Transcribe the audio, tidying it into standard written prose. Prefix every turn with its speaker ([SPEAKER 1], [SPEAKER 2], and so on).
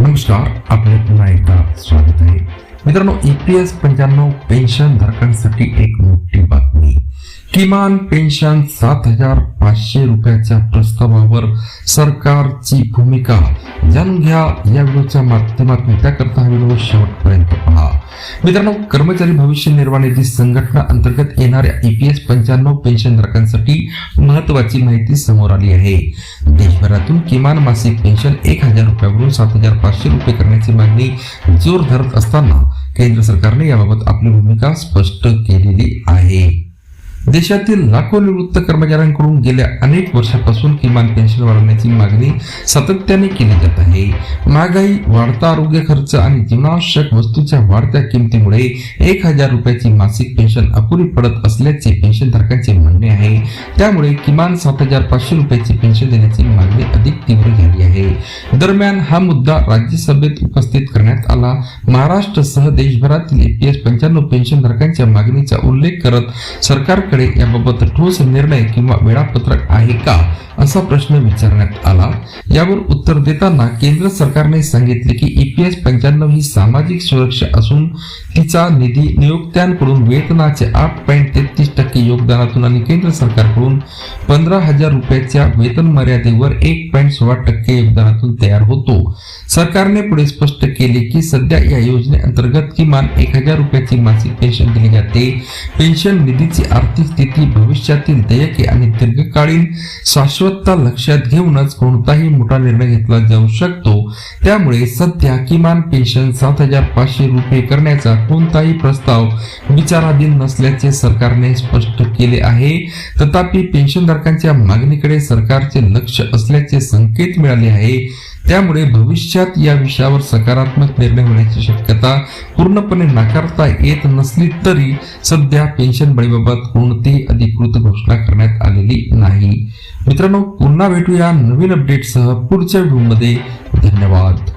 [SPEAKER 1] नमस्कार, आपले पुन्हा एकदा स्वागत आहे. मित्रांनो, EPS 95 पेन्शन धारकांसाठी एक मोठी बातमी. किमान पेन्शन 7,500 रुपयाच्या प्रस्तावावर सरकारची भूमिका जाणून घ्या या व्हिडिओच्या माध्यमातून. त्याकरता हा व्हिडिओ शेवटपर्यंत पहा. मित्रांनो, कर्मचारी भविष्य निर्वाह निधी संघटना अंतर्गत येणाऱ्या EPS 95 पेन्शन धारकांसाठी महत्वाची माहिती समोर आली आहे. देशभरातून किमान मासिक पेन्शन 1,000 रुपयावरून 7,500 रुपये करण्याची मागणी जोर धरत असताना केंद्र सरकारने याबाबत आपली भूमिका स्पष्ट केलेली आहे. देशातील लाखो निवृत्त कर्मचाऱ्यांकडून गेल्या अनेक वर्षांपासून किमान पेन्शन वाढवण्याची मागणी सातत्याने केली जात आहे. महागाई, वाढता आरोग्य खर्च आणि जीवनावश्यक वस्तूंच्या वाढत्या किमतीमुळे 1,000 रुपयाची मासिक पेन्शन अपुरी पडत असल्याचे पेन्शनधारकांचे म्हणणे आहे. त्यामुळे किमान 7,500 रुपयाची पेन्शन देण्याची मागणी अधिक तीव्र झाली आहे. दरम्यान हा मुद्दा राज्यसभेत उपस्थित करण्यात आला. महाराष्ट्रासह देशभरातील EPS 95 पेन्शनधारकांच्या मागणीचा उल्लेख करत सरकारकडे याबाबत ठोस निर्णय किंवा वेळापत्रक आहे का असा प्रश्न विचारण्यात आला. यावर उत्तर देताना केंद्र सरकारने सांगितले की EPS 95 ही सामाजिक सुरक्षा असून तिचा निधी नियोक्त्यांकडून वेतनाचे 8.33% योगदानातून आणि केंद्र सरकारकडून 15,000 रुपयाच्या वेतन मर्यादेवर 1.16% योगदानातून तयार होतो. सरकारने पुढे स्पष्ट केले की सध्या या योजनेअंतर्गत किमान 1,000 रुपयाची मासिक पेन्शन दिली जाते. पेन्शन निधीची आर्थिक स्थिती, भविष्यातील देयके आणि दीर्घकालीन शाश्वतता लक्षात घेऊनच कोणताही मोठा निर्णय घेतला जाऊ शकतो. त्यामुळे सध्या किमान पेन्शन 7,500 रुपये करण्याचा कोणताही प्रस्ताव विचाराधीन नसल्याचे सरकारने स्पष्ट केले आहे. तथापि पेन्शनधारकांच्या मागणीकडे सरकारचे लक्ष असल्याचे संकेत मिळाले आहे. त्यामुळे भविष्यात या विषयावर सकारात्मक निर्णय होण्याची शक्यता पूर्णपणे नाकारता येत नसली तरी सध्या पेन्शन बळीबाबत कोणतीही अधिकृत घोषणा करण्यात आलेली नाही. मित्रांनो, पुन्हा भेटूया नवीन अपडेटसह पुढच्या व्हिडिओमध्ये. धन्यवाद.